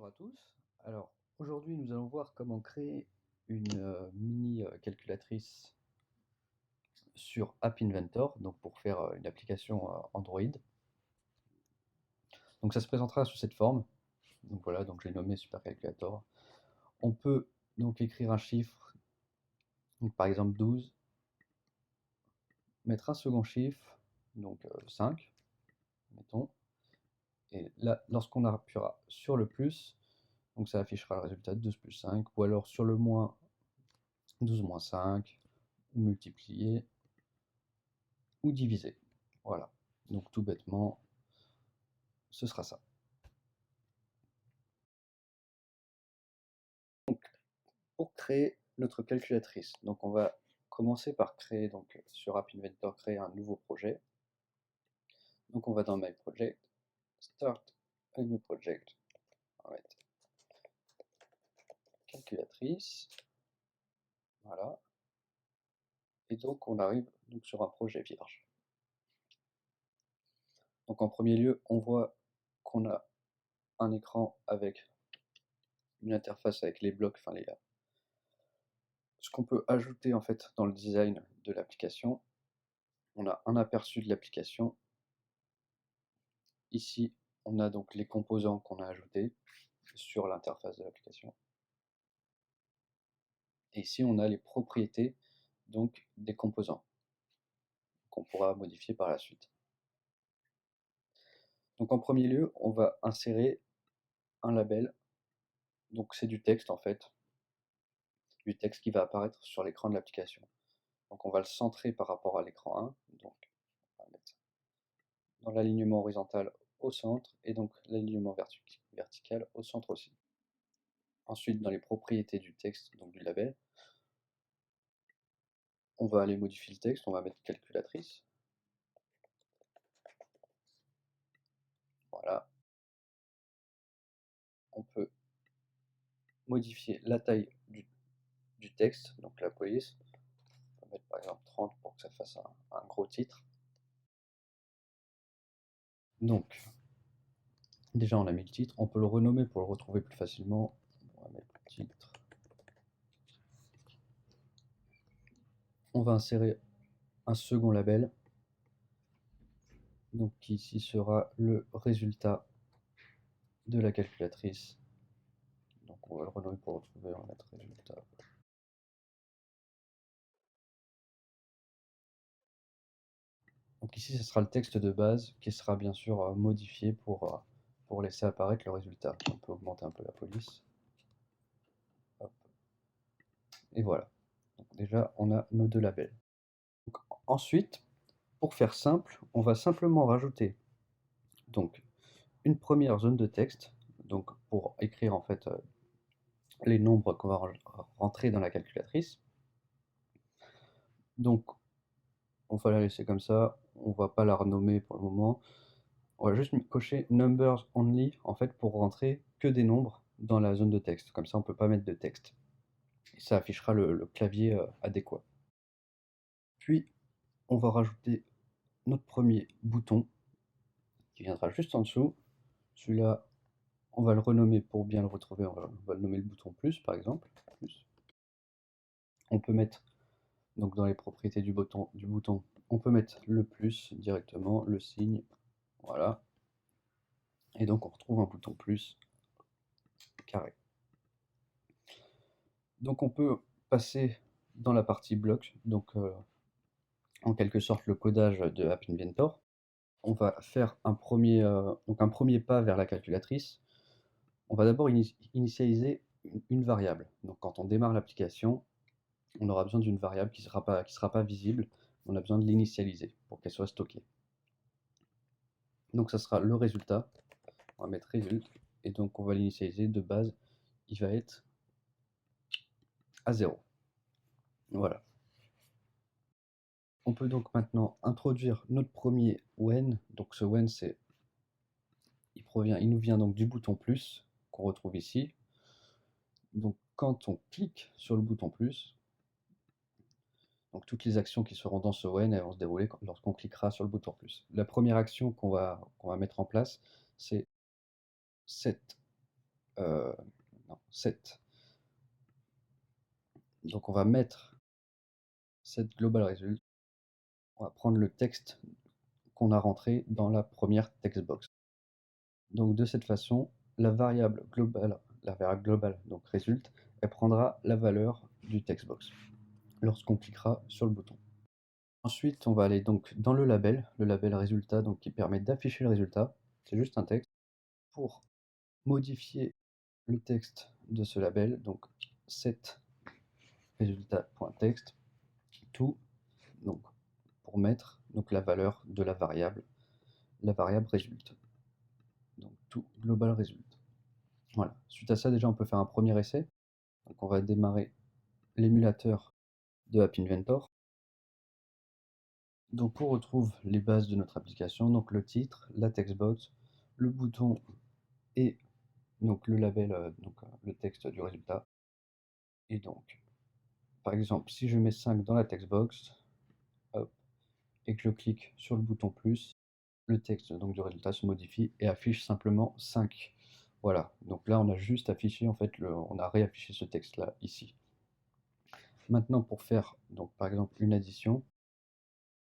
Bonjour à tous. Alors aujourd'hui nous allons voir comment créer une mini calculatrice sur App Inventor, donc pour faire une application Android. Donc ça se présentera sous cette forme. Donc voilà, donc j'ai nommé Super Calculator. On peut donc écrire un chiffre, donc par exemple 12, mettre un second chiffre, donc 5, mettons. Et là, lorsqu'on appuiera sur le plus, donc ça affichera le résultat 12 plus 5, ou alors sur le moins 12 moins 5, ou multiplier, ou diviser. Voilà. Donc tout bêtement, ce sera ça. Donc, pour créer notre calculatrice, donc on va commencer par créer, donc sur App Inventor, créer un nouveau projet. Donc on va dans My Project, Start a New Project, on va mettre calculatrice, voilà. Et donc on arrive donc sur un projet vierge. Donc en premier lieu, on voit qu'on a un écran avec une interface avec les blocs, enfin ce qu'on peut ajouter en fait dans le design de l'application. On a un aperçu de l'application. Ici, on a donc les composants qu'on a ajoutés sur l'interface de l'application. Et ici, on a les propriétés donc des composants qu'on pourra modifier par la suite. Donc en premier lieu, on va insérer un label. Donc c'est du texte en fait, du texte qui va apparaître sur l'écran de l'application. Donc on va le centrer par rapport à l'écran 1. Donc on va mettre dans l'alignement horizontal au centre et donc l'alignement vertical au centre aussi. Ensuite, dans les propriétés du texte, donc du label, on va aller modifier le texte, on va mettre calculatrice. Voilà. On peut modifier la taille du texte, donc la police. On va mettre par exemple 30 pour que ça fasse un gros titre. Donc, déjà on a mis le titre, on peut le renommer pour le retrouver plus facilement. On va mettre le titre. On va insérer un second label, donc qui ici sera le résultat de la calculatrice. Donc on va le renommer pour le retrouver, on va mettre résultat. Donc ici, ce sera le texte de base qui sera bien sûr modifié pour laisser apparaître le résultat. On peut augmenter un peu la police. Hop. Et voilà. Donc déjà, on a nos deux labels. Donc, ensuite, pour faire simple, on va simplement rajouter donc une première zone de texte, donc pour écrire en fait les nombres qu'on va rentrer dans la calculatrice. Donc on va la laisser comme ça, on va pas la renommer pour le moment. On va juste cocher Numbers Only en fait pour rentrer que des nombres dans la zone de texte. Comme ça, on ne peut pas mettre de texte. Et ça affichera le clavier adéquat. Puis, on va rajouter notre premier bouton qui viendra juste en dessous. Celui-là, on va le renommer pour bien le retrouver. On va le nommer le bouton plus, par exemple. Plus. On peut mettre, donc dans les propriétés du bouton, on peut mettre le plus directement, le signe. Voilà. Et donc, on retrouve un bouton plus carré. Donc on peut passer dans la partie bloc, donc en quelque sorte le codage de App Inventor. On va faire un premier pas vers la calculatrice. On va d'abord initialiser une variable. Donc quand on démarre l'application, on aura besoin d'une variable qui sera pas visible. On a besoin de l'initialiser pour qu'elle soit stockée. Donc ça sera le résultat. On va mettre result et donc on va l'initialiser de base. Il va être à 0. Voilà. On peut donc maintenant introduire notre premier when. Donc ce when, il nous vient donc du bouton plus qu'on retrouve ici. Donc quand on clique sur le bouton plus, donc toutes les actions qui seront dans ce when, elles vont se dérouler lorsqu'on cliquera sur le bouton plus. La première action qu'on va mettre en place, c'est set non, 7. Donc on va mettre cette global result, on va prendre le texte qu'on a rentré dans la première textbox. Donc de cette façon, la variable globale, donc result, elle prendra la valeur du textbox lorsqu'on cliquera sur le bouton. Ensuite, on va aller donc dans le label résultat, donc qui permet d'afficher le résultat. C'est juste un texte. Pour modifier le texte de ce label, donc set résultat.text, tout, donc pour mettre donc la valeur de la variable résultat. Donc tout global result. Voilà. Suite à ça, déjà, on peut faire un premier essai. Donc on va démarrer l'émulateur de App Inventor. Donc on retrouve les bases de notre application, donc le titre, la textbox, le bouton et donc le label, le texte du résultat. Et donc, par exemple, si je mets 5 dans la textbox, hop, et que je clique sur le bouton plus, le texte donc du résultat se modifie et affiche simplement 5. Voilà, donc là on a juste affiché, en fait, on a réaffiché ce texte-là ici. Maintenant pour faire, donc par exemple, une addition,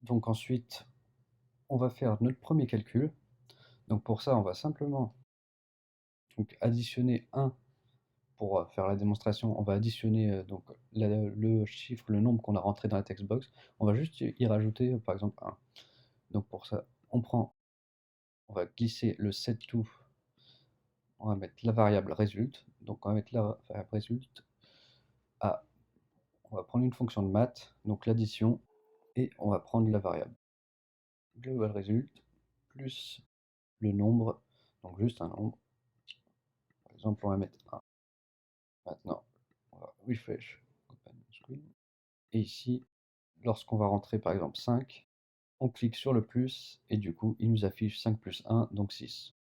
donc ensuite on va faire notre premier calcul. Donc pour ça on va simplement donc, additionner 1 pour faire la démonstration, on va additionner donc le chiffre, le nombre qu'on a rentré dans la textbox. On va juste y rajouter par exemple 1. Donc pour ça, on va glisser le set_to, on va mettre la variable result. Donc on va mettre la variable result à, on va prendre une fonction de math, donc l'addition, et on va prendre la variable global result plus le nombre, donc juste un nombre. Par exemple, on va mettre 1. Maintenant, on va refresh, open screen. Et ici, lorsqu'on va rentrer par exemple 5, on clique sur le plus et du coup, il nous affiche 5 plus 1, donc 6.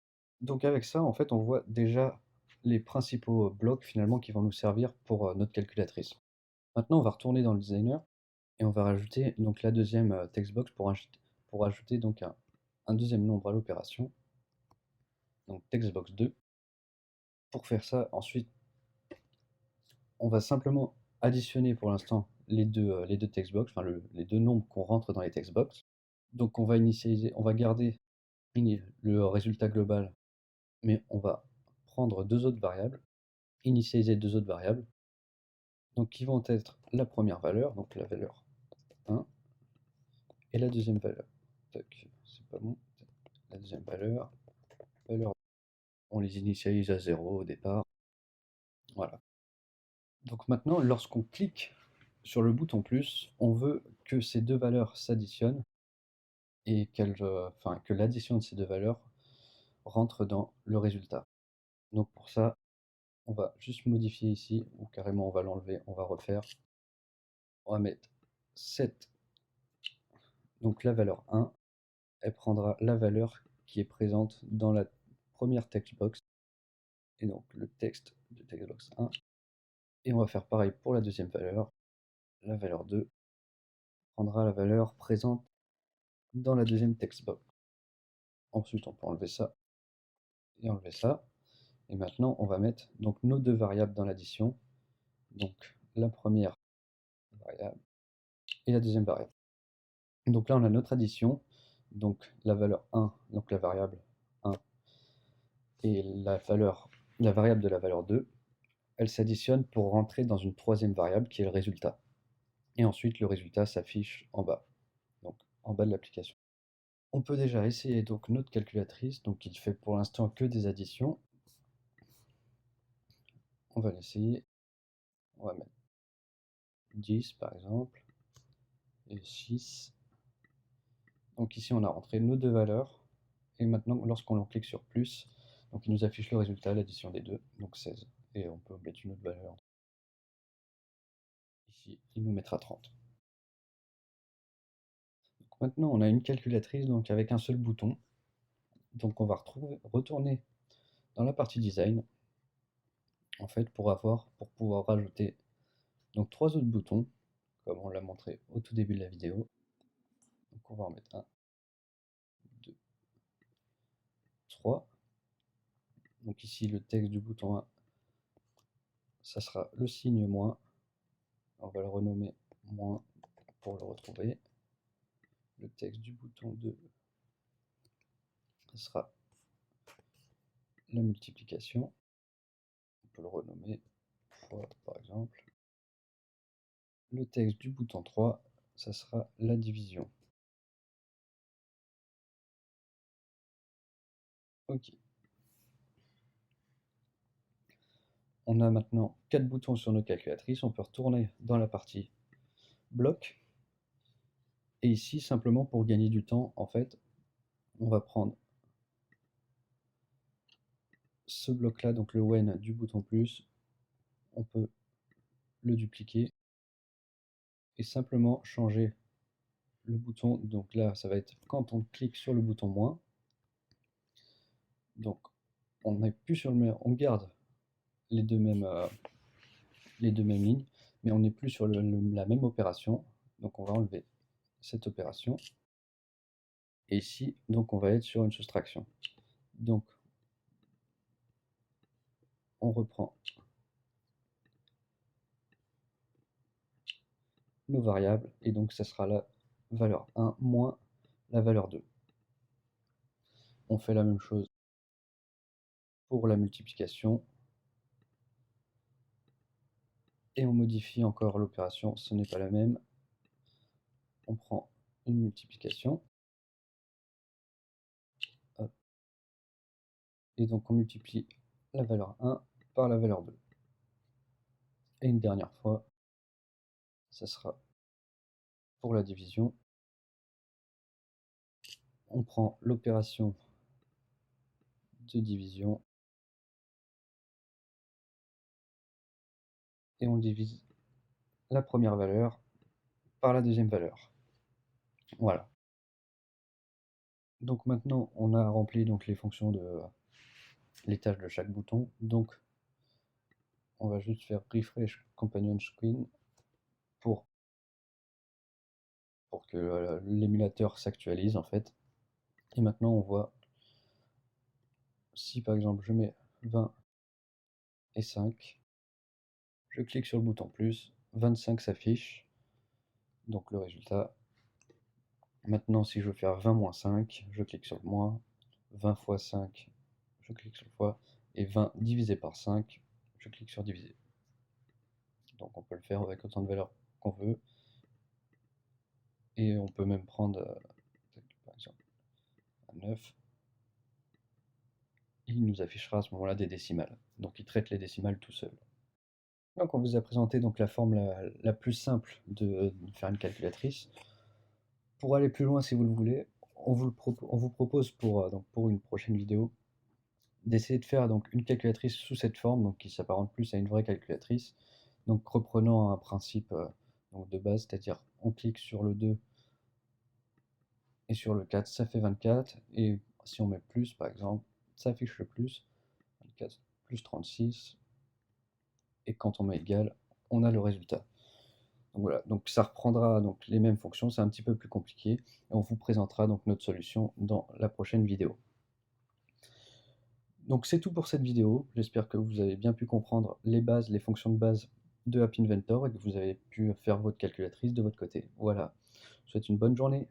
Donc avec ça, en fait, on voit déjà les principaux blocs finalement qui vont nous servir pour notre calculatrice. Maintenant, on va retourner dans le designer et on va rajouter donc la deuxième textbox pour ajouter donc un deuxième nombre à l'opération, donc textbox 2. Pour faire ça, ensuite, on va simplement additionner pour l'instant les deux textbox, enfin les deux nombres qu'on rentre dans les textbox. Donc on va initialiser, on va garder le résultat global, mais on va prendre deux autres variables, initialiser deux autres variables, donc qui vont être la première valeur, donc la valeur 1, et la deuxième valeur. C'est pas bon. La deuxième valeur, on les initialise à 0 au départ. Voilà. Donc maintenant, lorsqu'on clique sur le bouton plus, on veut que ces deux valeurs s'additionnent et que l'addition de ces deux valeurs rentre dans le résultat. Donc pour ça, on va juste modifier ici, ou carrément on va l'enlever, on va refaire. On va mettre 7, donc la valeur 1, elle prendra la valeur qui est présente dans la première textbox, et donc le texte de textbox 1. Et on va faire pareil pour la deuxième valeur. La valeur 2 prendra la valeur présente dans la deuxième textbox. Ensuite, on peut enlever ça et enlever ça. Et maintenant, on va mettre donc nos deux variables dans l'addition. Donc la première variable et la deuxième variable. Donc là, on a notre addition. Donc la valeur 1, donc la variable 1, et la variable de la valeur 2, elles s'additionnent pour rentrer dans une troisième variable qui est le résultat. Et ensuite, le résultat s'affiche en bas, donc en bas de l'application. On peut déjà essayer donc notre calculatrice, donc qui fait pour l'instant que des additions. On va l'essayer. On va mettre 10 par exemple, et 6. Donc ici, on a rentré nos deux valeurs. Et maintenant, lorsqu'on clique sur plus, donc il nous affiche le résultat, l'addition des deux, donc 16. Et on peut mettre une autre valeur. Ici, il nous mettra 30. Donc maintenant, on a une calculatrice donc avec un seul bouton. Donc on va retourner dans la partie design, en fait, pour pouvoir rajouter donc trois autres boutons, comme on l'a montré au tout début de la vidéo. Donc on va en mettre 1, 2, 3. Donc ici, le texte du bouton 1 ça sera le signe moins. On va le renommer moins pour le retrouver. Le texte du bouton 2, ce sera la multiplication. On peut le renommer fois par exemple. Le texte du bouton 3, ça sera la division. Ok. On a maintenant 4 boutons sur nos calculatrices. On peut retourner dans la partie bloc. Et ici, simplement pour gagner du temps, en fait, on va prendre ce bloc-là, donc le when du bouton plus. On peut le dupliquer et simplement changer le bouton. Donc là, ça va être quand on clique sur le bouton moins. Donc on n'est plus sur le même, on garde les deux mêmes lignes, mais on n'est plus sur la même opération. Donc on va enlever cette opération. Et ici, donc on va être sur une soustraction. Donc on reprend nos variables et donc ça sera la valeur 1 moins la valeur 2. On fait la même chose pour la multiplication et on modifie encore l'opération, ce n'est pas la même. On prend une multiplication. Hop. Et donc on multiplie la valeur 1 par la valeur 2. Et une dernière fois, ça sera pour la division. On prend l'opération de division et on divise la première valeur par la deuxième valeur. Voilà. Donc maintenant, on a rempli donc les fonctions de les tâches de chaque bouton. Donc on va juste faire refresh companion screen pour que l'émulateur s'actualise en fait. Et maintenant on voit si par exemple je mets 20 et 5, je clique sur le bouton plus, 25 s'affiche, donc le résultat. Maintenant si je veux faire 20 moins 5, je clique sur le moins, 20 fois 5, je clique sur le fois, et 20 divisé par 5, je clique sur diviser. Donc on peut le faire avec autant de valeurs qu'on veut. Et on peut même prendre par exemple 9. Il nous affichera à ce moment-là des décimales. Donc il traite les décimales tout seul. Donc on vous a présenté donc la forme la plus simple de faire une calculatrice. Pour aller plus loin si vous le voulez, on vous propose pour une prochaine vidéo d'essayer de faire donc une calculatrice sous cette forme, donc qui s'apparente plus à une vraie calculatrice. Donc reprenant un principe donc de base, c'est-à-dire on clique sur le 2 et sur le 4, ça fait 24. Et si on met plus par exemple, ça affiche le plus, 24 plus 36. Et quand on met égal, on a le résultat. Donc voilà, donc ça reprendra donc les mêmes fonctions, c'est un petit peu plus compliqué. Et on vous présentera donc notre solution dans la prochaine vidéo. Donc c'est tout pour cette vidéo. J'espère que vous avez bien pu comprendre les bases, les fonctions de base de App Inventor et que vous avez pu faire votre calculatrice de votre côté. Voilà, je vous souhaite une bonne journée.